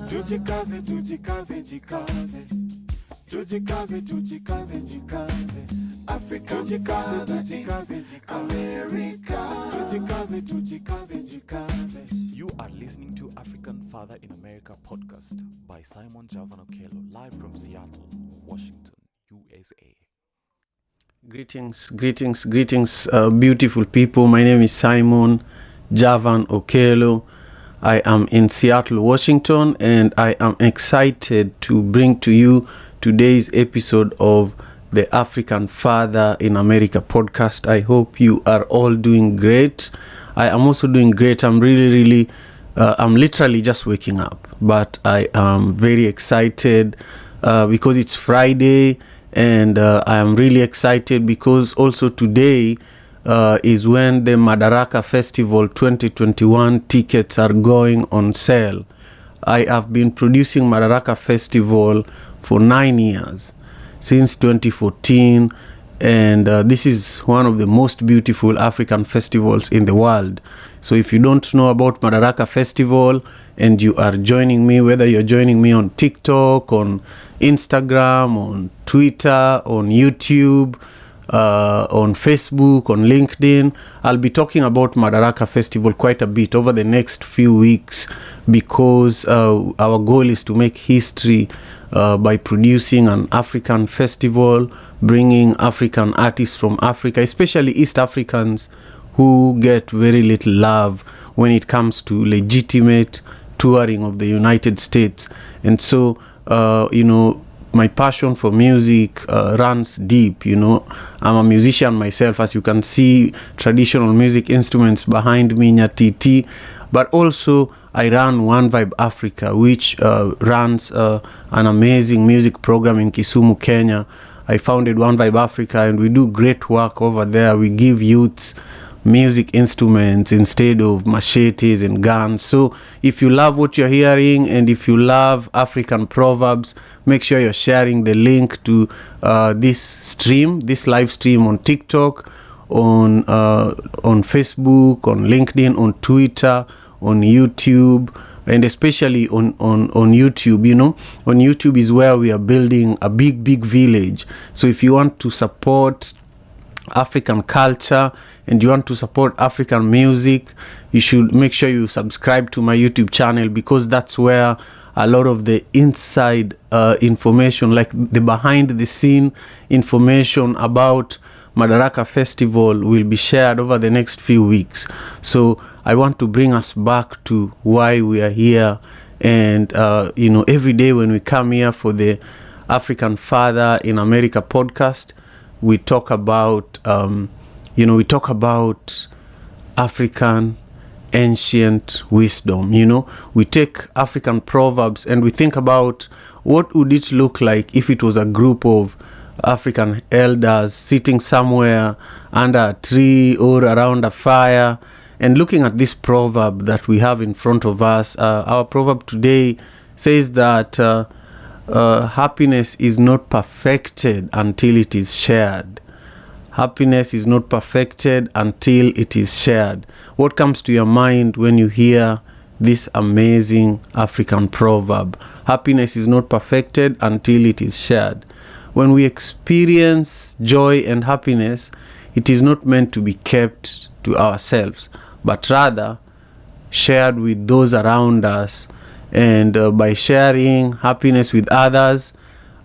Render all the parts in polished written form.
Tujikaze, tujikaze, jikaze. Tujikaze, tujikaze, jikaze. Africa, tujikaze, tujikaze, jikaze. America, tujikaze, tujikaze, jikaze. You are listening to African Father in America podcast by Simon Javan Okello, live from Seattle, Washington, USA. Greetings, beautiful people. My name is Simon Javan Okello. I am in Seattle, Washington, and I am excited to bring to you today's episode of the African Father in America podcast. I hope you are all doing great. I am also doing great. I'm I'm literally just waking up, but I am very excited because it's Friday, and I am really excited because also today is when the Madaraka Festival 2021 tickets are going on sale. I have been producing Madaraka Festival for 9 years, since 2014, and this is one of the most beautiful African festivals in the world. So if you don't know about Madaraka Festival and you are joining me, whether you're joining me on TikTok, on Instagram, on Twitter, on YouTube, on Facebook, on LinkedIn, I'll be talking about Madaraka Festival quite a bit over the next few weeks because our goal is to make history by producing an African festival, bringing African artists from Africa, especially East Africans who get very little love when it comes to legitimate touring of the United States. And so, my passion for music runs deep. I'm a musician myself, as you can see, traditional music instruments behind me, nyatiti, but also I run One Vibe Africa, which runs an amazing music program in Kisumu, Kenya. I founded One Vibe Africa, and we do great work over there. We give youths music instruments instead of machetes and guns. So if you love what you're hearing and if you love African proverbs, make sure you're sharing the link to this live stream on TikTok, on Facebook, on LinkedIn, on Twitter, on YouTube, and especially on YouTube. On YouTube is where we are building a big village. So if you want to support African culture and you want to support African music, you should make sure you subscribe to my YouTube channel, because that's where a lot of the inside information, like the behind the scene information about Madaraka Festival, will be shared over the next few weeks. So I want to bring us back to why we are here, and every day when we come here for the African Father in America podcast, we talk about African ancient wisdom. We take African proverbs and we think about what would it look like if it was a group of African elders sitting somewhere under a tree or around a fire and looking at this proverb that we have in front of us. Our proverb today says that happiness is not perfected until it is shared. Happiness is not perfected until it is shared. What comes to your mind when you hear this amazing African proverb? Happiness is not perfected until it is shared. When we experience joy and happiness, it is not meant to be kept to ourselves, but rather shared with those around us. And by sharing happiness with others,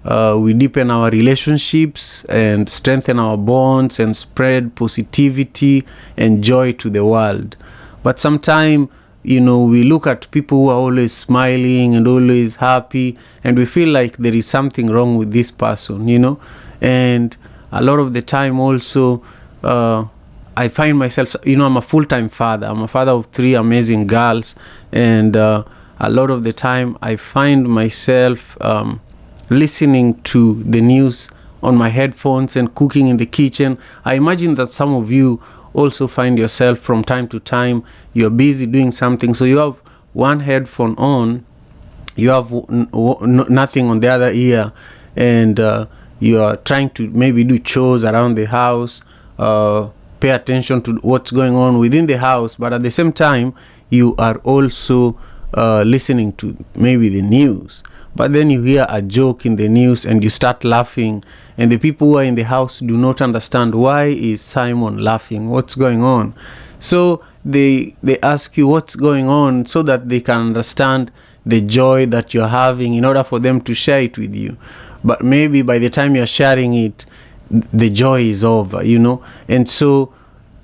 we deepen our relationships and strengthen our bonds and spread positivity and joy to the world. But sometimes, we look at people who are always smiling and always happy, and we feel like there is something wrong with this person, And a lot of the time also, I find myself, I'm a full-time father. I'm a father of 3 amazing girls, and a lot of the time I find myself listening to the news on my headphones and cooking in the kitchen. I imagine that some of you also find yourself from time to time, you're busy doing something, so you have one headphone on, you have nothing on the other ear, and you are trying to maybe do chores around the house, pay attention to what's going on within the house, but at the same time you are also listening to maybe the news, but then you hear a joke in the news and you start laughing, and the people who are in the house do not understand, why is Simon laughing, what's going on? So they ask you what's going on, so that they can understand the joy that you're having, in order for them to share it with you. But maybe by the time you're sharing it, the joy is over, and so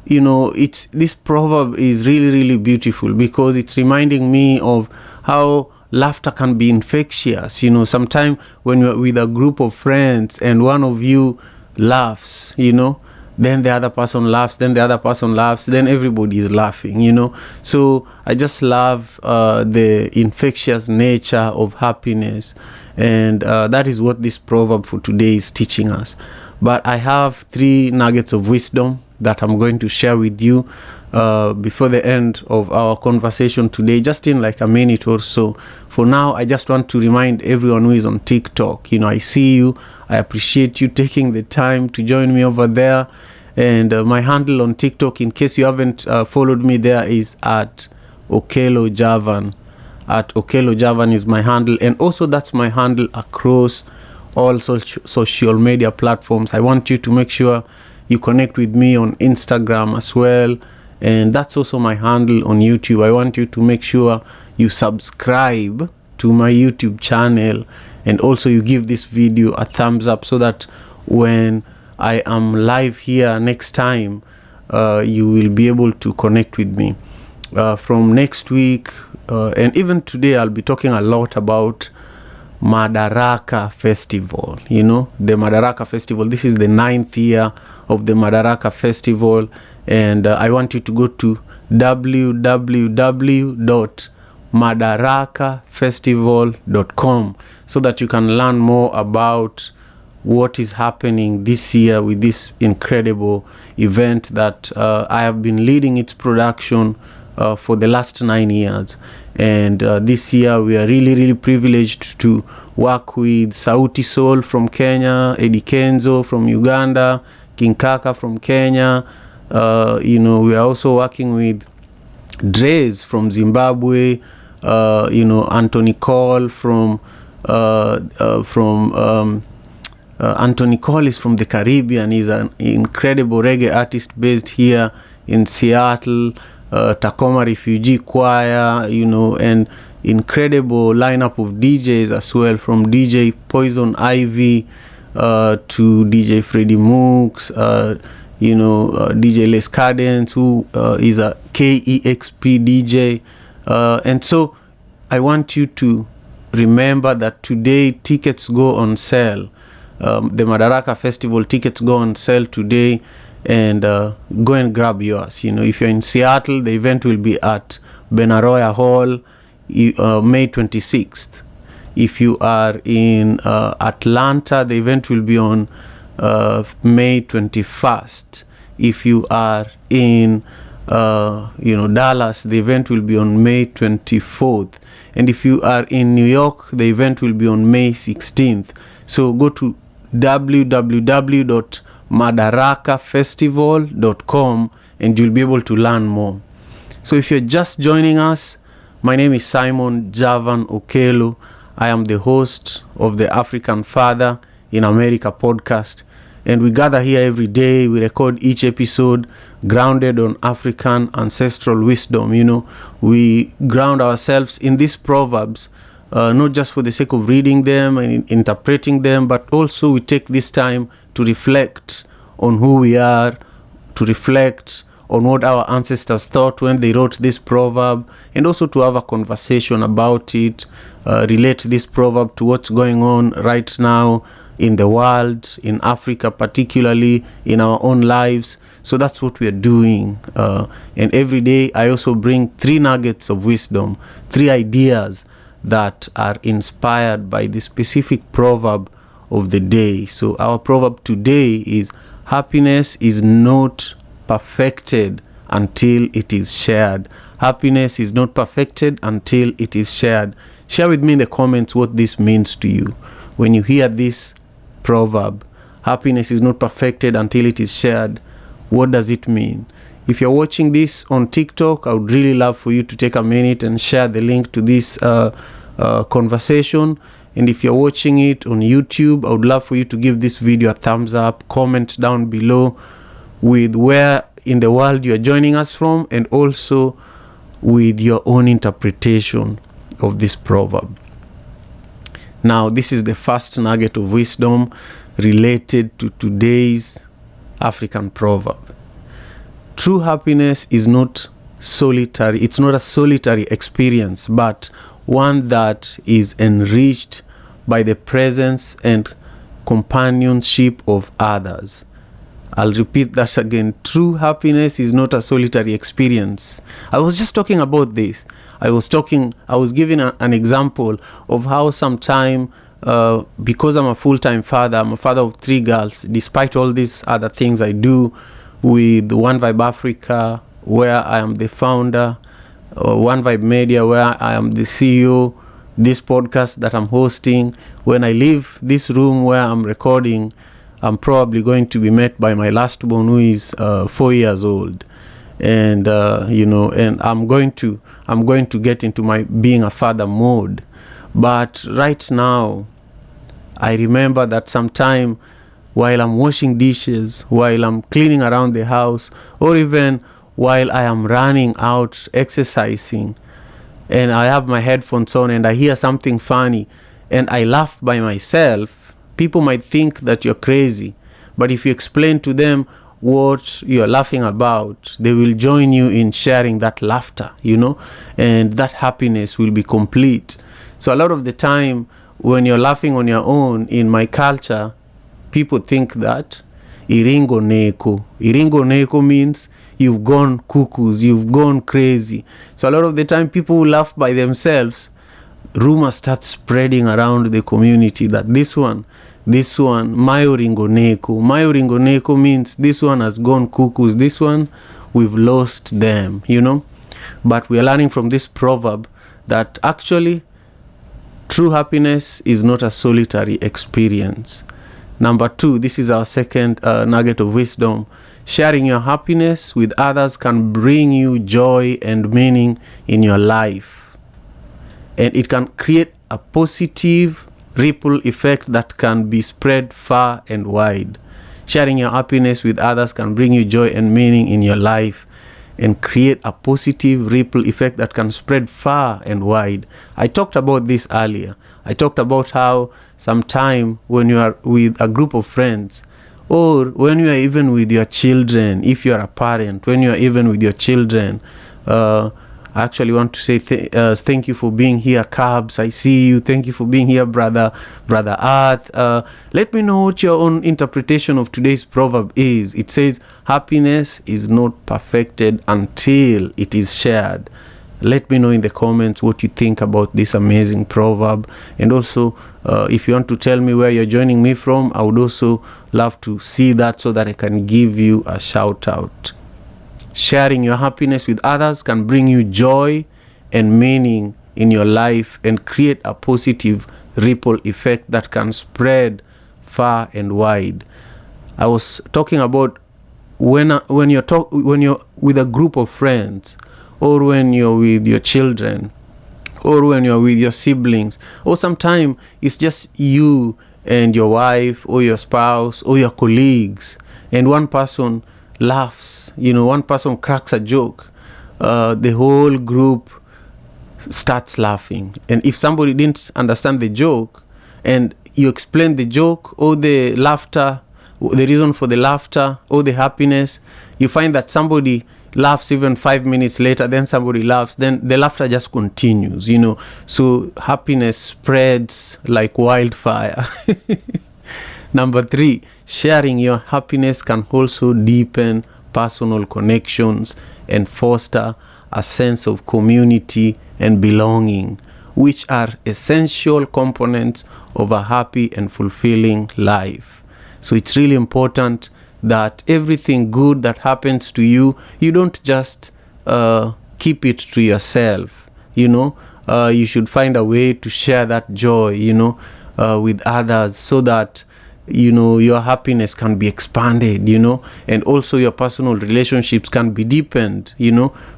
this proverb is really, really beautiful, because it's reminding me of how laughter can be infectious. Sometimes when you're with a group of friends and one of you laughs, then the other person laughs, then the other person laughs, then everybody is laughing, So I just love the infectious nature of happiness, and that is what this proverb for today is teaching us. But I have 3 nuggets of wisdom that I'm going to share with you before the end of our conversation today, just in like a minute or so. For now, I just want to remind everyone who is on TikTok, I see you. I appreciate you taking the time to join me over there. And my handle on TikTok, in case you haven't followed me there, is at Okello Javan. At Okello Javan is my handle. And also that's my handle across all social media platforms. I want you to make sure you connect with me on Instagram as well. And that's also my handle on YouTube. I want you to make sure you subscribe to my YouTube channel, and also you give this video a thumbs up, so that when I am live here next time, you will be able to connect with me. From next week, and even today, I'll be talking a lot about Madaraka Festival. The Madaraka Festival. This is the 9th year of the Madaraka Festival, and I want you to go to www.madarakafestival.com so that you can learn more about what is happening this year with this incredible event that I have been leading its production for the last 9 years. And this year we are really, really privileged to work with Sauti Sol from Kenya, Eddie Kenzo from Uganda, King Kaka from Kenya. We are also working with Drez from Zimbabwe, Anthony Cole from Anthony Cole is from the Caribbean. He's an incredible reggae artist based here in Seattle. Tacoma Refugee Choir, and incredible lineup of DJs as well, from DJ Poison Ivy to DJ Freddie Mooks, DJ Les Cadence, who is a KEXP DJ. And so I want you to remember that today tickets go on sale. The Madaraka Festival tickets go on sale today, and go and grab yours. If you're in Seattle, the event will be at Benaroya Hall, May 26th. If you are in Atlanta, the event will be on May 21st. If you are in Dallas, the event will be on May 24th. And if you are in New York, the event will be on May 16th. So go to www.madarakafestival.com and you'll be able to learn more. So if you're just joining us, my name is Simon Javan Okello. I am the host of the African Father in America podcast, and we gather here every day. We record each episode grounded on African ancestral wisdom. We ground ourselves in these proverbs, not just for the sake of reading them and interpreting them, but also we take this time to reflect on who we are, to reflect on what our ancestors thought when they wrote this proverb, and also to have a conversation about it, relate this proverb to what's going on right now in the world, in Africa particularly, in our own lives. So that's what we are doing. And every day I also bring 3 nuggets of wisdom, 3 ideas that are inspired by the specific proverb of the day. So our proverb today is, happiness is not perfected until it is shared. Happiness is not perfected until it is shared. Share with me in the comments what this means to you. When you hear this proverb, happiness is not perfected until it is shared, what does it mean? If you're watching this on TikTok, I would really love for you to take a minute and share the link to this conversation. And if you're watching it on YouTube, I would love for you to give this video a thumbs up, comment down below with where in the world you're joining us from, and also with your own interpretation of this proverb. Now, this is the first nugget of wisdom related to today's African proverb. True happiness is not solitary. It's not a solitary experience, but one that is enriched by the presence and companionship of others. I'll repeat that again. True happiness is not a solitary experience. I was just talking about this. I was giving an example of how sometime, because I'm a full-time father, I'm a father of 3 girls, despite all these other things I do with One Vibe Africa, where I am the founder, One Vibe Media, where I am the CEO, this podcast that I'm hosting. When I leave this room where I'm recording, I'm probably going to be met by my last born, who is 4 years old, and and I'm going to get into my being a father mode. But right now, I remember that sometime while I'm washing dishes, while I'm cleaning around the house, or even while I am running out exercising, and I have my headphones on and I hear something funny and I laugh by myself, people might think that you're crazy. But if you explain to them what you're laughing about, they will join you in sharing that laughter, and that happiness will be complete. So a lot of the time when you're laughing on your own, in my culture, people think that iringo neko. Iringo neko means you've gone cuckoos, you've gone crazy. So a lot of the time people who laugh by themselves, rumors start spreading around the community that this one, mayo ringo neko. Mayo ringo neko means this one has gone cuckoos, this one, we've lost them, But we are learning from this proverb that actually true happiness is not a solitary experience. Number 2, this is our second nugget of wisdom. Sharing your happiness with others can bring you joy and meaning in your life. And it can create a positive ripple effect that can be spread far and wide. Sharing your happiness with others can bring you joy and meaning in your life and create a positive ripple effect that can spread far and wide. I talked about this earlier. I talked about how sometime when you are with a group of friends, or when you are even with your children, if you are a parent, when you are even with your children, I actually want to say thank you for being here, Cabs. I see you. Thank you for being here, brother Earth. Let me know what your own interpretation of today's proverb is. It says, happiness is not perfected until it is shared. Let me know in the comments what you think about this amazing proverb. And also, if you want to tell me where you're joining me from, I would also love to see that so that I can give you a shout out. Sharing your happiness with others can bring you joy and meaning in your life and create a positive ripple effect that can spread far and wide. I was talking about when you're with a group of friends, or when you're with your children, or when you're with your siblings, or sometimes it's just you and your wife or your spouse or your colleagues, and one person laughs, one person cracks a joke, the whole group starts laughing. And if somebody didn't understand the joke and you explain the joke or the laughter, the reason for the laughter or the happiness, you find that somebody laughs even 5 minutes later, then somebody laughs, then the laughter just continues, so happiness spreads like wildfire. Number 3, sharing your happiness can also deepen personal connections and foster a sense of community and belonging, which are essential components of a happy and fulfilling life. So it's really important that everything good that happens to you, you don't just keep it to yourself. You should find a way to share that joy, with others, so that your happiness can be expanded, and also your personal relationships can be deepened,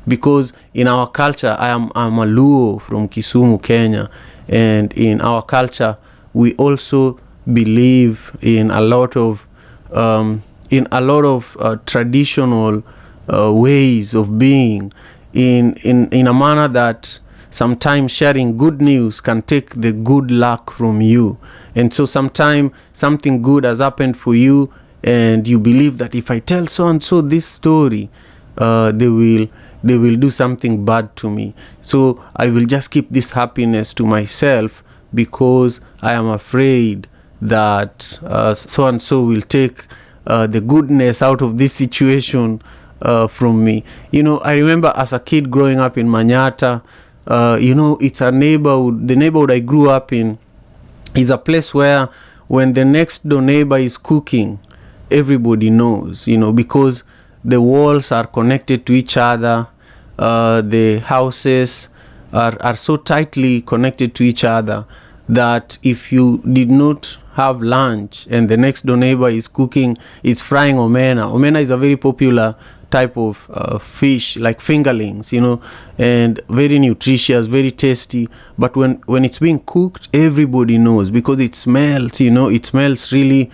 because in our culture, I'm a Luo from Kisumu, Kenya, and in our culture we also believe in a lot of traditional ways of being, in a manner that sometimes sharing good news can take the good luck from you. And so sometimes something good has happened for you, and you believe that if I tell so and so this story, they will do something bad to me. So I will just keep this happiness to myself because I am afraid that so and so will take the goodness out of this situation from me. I remember as a kid growing up in Manyata, it's a neighborhood. The neighborhood I grew up in is a place where when the next door neighbor is cooking, everybody knows, because the walls are connected to each other. The houses are so tightly connected to each other that if you did not have lunch and the next door neighbor is frying omena. Omena is a very popular type of fish, like fingerlings, and very nutritious, very tasty. But when it's being cooked, everybody knows because it smells, it smells really,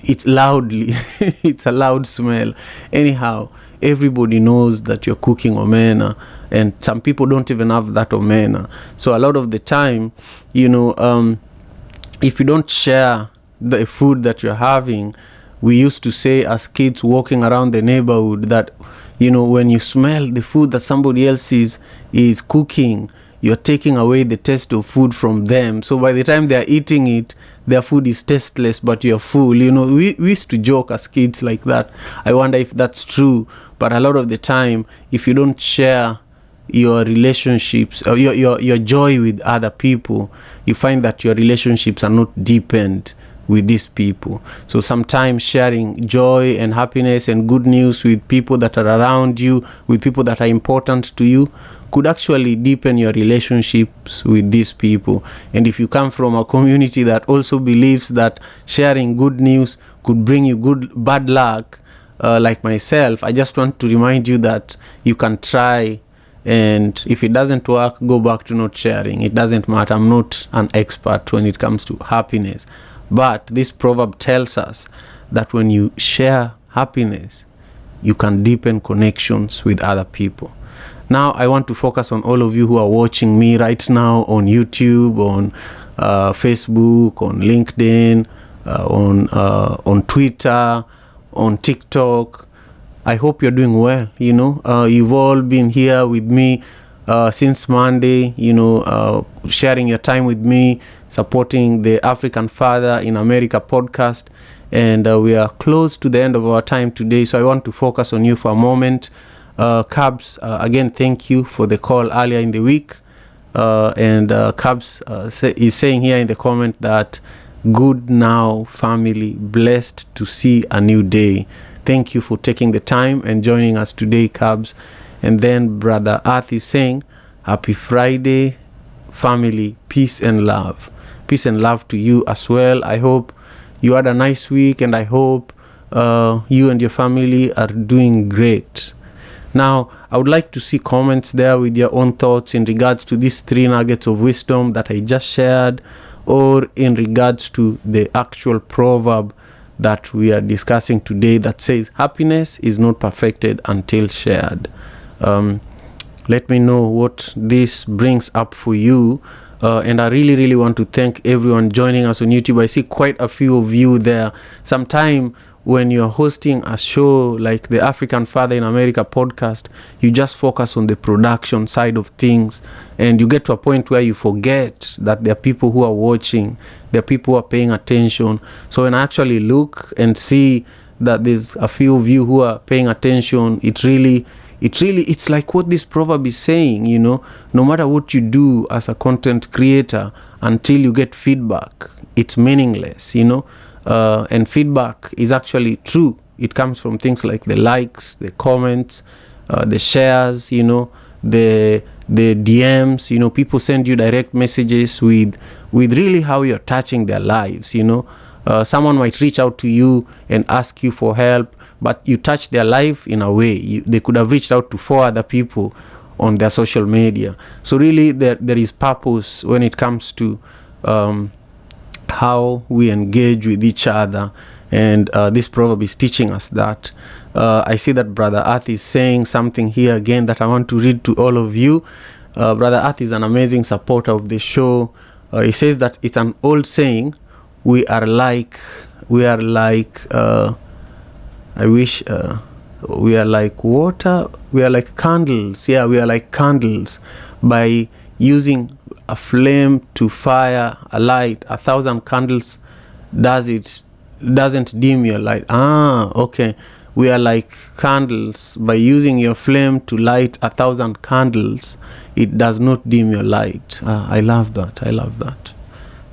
it's loudly. It's a loud smell. Anyhow, everybody knows that you're cooking omena, and some people don't even have that omena. So a lot of the time, if you don't share the food that you're having, we used to say as kids walking around the neighborhood that, when you smell the food that somebody else is cooking, you're taking away the taste of food from them. So by the time they're eating it, their food is tasteless, but you're full. We used to joke as kids like that. I wonder if that's true. But a lot of the time, if you don't share your relationships or your joy with other people, you find that your relationships are not deepened with these people. So sometimes sharing joy and happiness and good news with people that are around you, with people that are important to you, could actually deepen your relationships with these people. And if you come from a community that also believes that sharing good news could bring you bad luck, like myself, I just want to remind you that you can try, and if it doesn't work, go back to not sharing. It doesn't matter. I'm not an expert when it comes to happiness. But this proverb tells us that when you share happiness, you can deepen connections with other people. Now, I want to focus on all of you who are watching me right now on YouTube, on Facebook, on LinkedIn, on Twitter, on TikTok. I hope you're doing well. You've all been here with me since Monday, sharing your time with me, supporting the African Father in America podcast. And we are close to the end of our time today, so I want to focus on you for a moment. Cabs, again, thank you for the call earlier in the week. And Cabs is saying here in the comment that good now, family, blessed to see a new day. Thank you for taking the time and joining us today, Cabs. And then Brother Earth is saying, happy Friday, family, peace and love. Peace and love to you as well. I hope you had a nice week, and I hope you and your family are doing great. Now, I would like to see comments there with your own thoughts in regards to these 3 nuggets of wisdom that I just shared, or in regards to the actual proverb that we are discussing today that says happiness is not perfected until shared. Let me know what this brings up for you. And I really, really want to thank everyone joining us on YouTube. I see quite a few of you there. Sometime when you're hosting a show like the African Father in America podcast, you just focus on the production side of things, and you get to a point where you forget that there are people who are watching, there are people who are paying attention. So when I actually look and see that there's a few of you who are paying attention, it's like what this proverb is saying, no matter what you do as a content creator, until you get feedback, it's meaningless, and feedback is actually true. It comes from things like the likes, the comments, the shares, the DMs, people send you direct messages with really how you're touching their lives, Someone might reach out to you and ask you for help, but you touch their life in a way. They could have reached out to 4 other people on their social media. So really there is purpose when it comes to how we engage with each other. And this proverb is teaching us that. I see that Brother Earth is saying something here again that I want to read to all of you. Brother Earth is an amazing supporter of the show. He says that it's an old saying, we are like water, we are like candles. Yeah, we are like candles. By using a flame to fire a light, 1,000 candles doesn't dim your light. Okay. We are like candles. By using your flame to light 1,000 candles, it does not dim your light. I love that.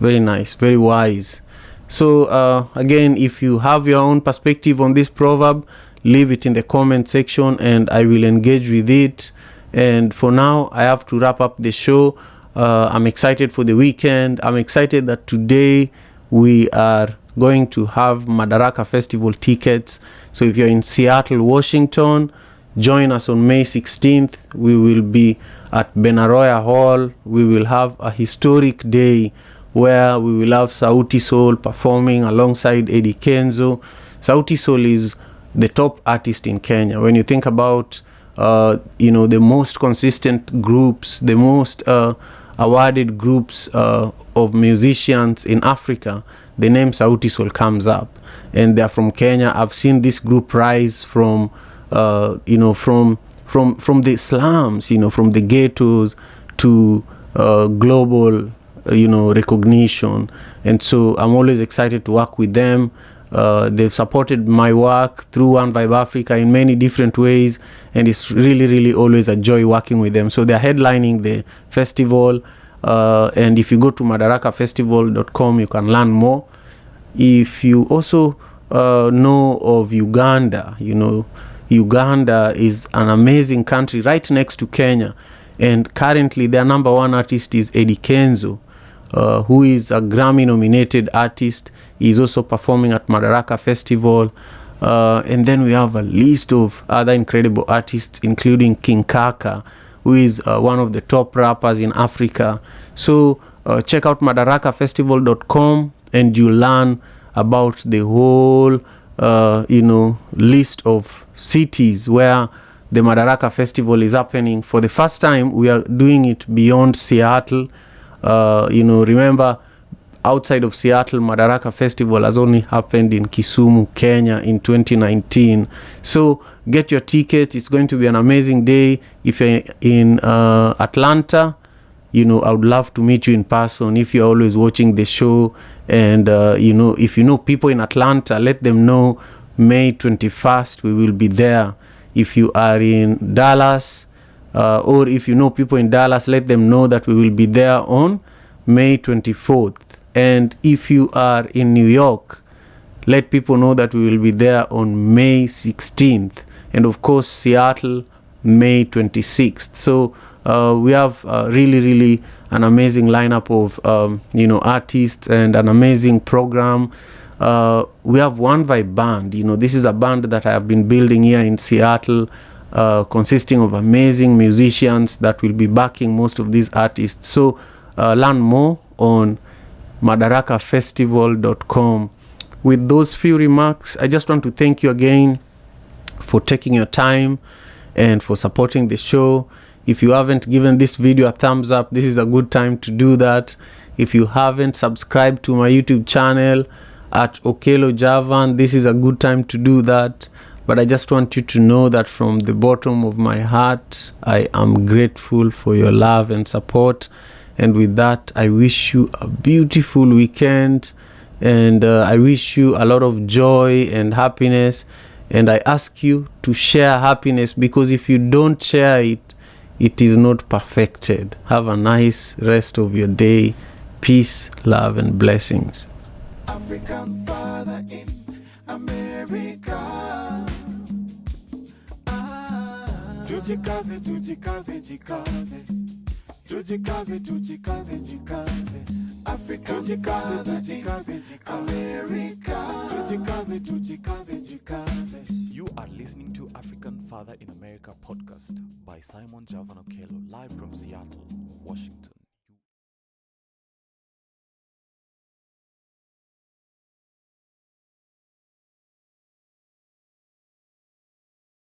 Very nice, very wise. So again, if you have your own perspective on this proverb, leave it in the comment section and I will engage with it. And for now, I have to wrap up the show. I'm excited for the weekend. I'm excited that today we are going to have Madaraka Festival tickets. So if you're in Seattle, Washington, join us on May 16th. We will be at Benaroya Hall. We will have a historic day where we will have Sauti Sol performing alongside Eddie Kenzo. Sauti Sol is the top artist in Kenya. When you think about the most consistent groups, the most awarded groups of musicians in Africa, the name Sauti Sol comes up, and they're from Kenya. I've seen this group rise from the slums, from the ghettos to global, recognition. And so I'm always excited to work with them. They've supported my work through One Vibe Africa in many different ways, and it's really, really always a joy working with them. So they're headlining the festival. And if you go to madarakafestival.com, you can learn more. If you also know of Uganda, Uganda is an amazing country right next to Kenya. And currently their number 1 artist is Eddie Kenzo, who is a Grammy-nominated artist. He's also performing at Madaraka Festival. And then we have a list of other incredible artists, including King Kaka, who is one of the top rappers in Africa. So check out madarakafestival.com and you learn about the whole, list of cities where the Madaraka Festival is happening. For the first time, we are doing it beyond Seattle. Remember, outside of Seattle, Madaraka Festival has only happened in Kisumu, Kenya in 2019. So get your ticket. It's going to be an amazing day. If you're in Atlanta, I would love to meet you in person. If you're always watching the show and, if you know people in Atlanta, let them know May 21st, we will be there. If you are in Dallas, or if you know people in Dallas, let them know that we will be there on May 24th. And if you are in New York, let people know that we will be there on May 16th. And of course, Seattle, May 26th. So we have really, really an amazing lineup of, artists and an amazing program. We have One Vibe Band. This is a band that I have been building here in Seattle, consisting of amazing musicians that will be backing most of these artists. So learn more on madarakafestival.com. With those few remarks, I just want to thank you again for taking your time and for supporting the show. If you haven't given this video a thumbs up, this is a good time to do that. If you haven't subscribed to my YouTube channel at Okelo Javan, this is a good time to do that. But I just want you to know that from the bottom of my heart, I am grateful for your love and support. And with that, I wish you a beautiful weekend, and I wish you a lot of joy and happiness. And I ask you to share happiness, because if you don't share it, it is not perfected. Have a nice rest of your day. Peace, love, and blessings. African father in America. Tujikaze, tujikaze, jikaze. Tujikaze, tujikaze, jikaze. African father in America. Tujikaze, tujikaze, jikaze. You are listening to African Father in America podcast by Simon Javan Okello, live from Seattle, Washington.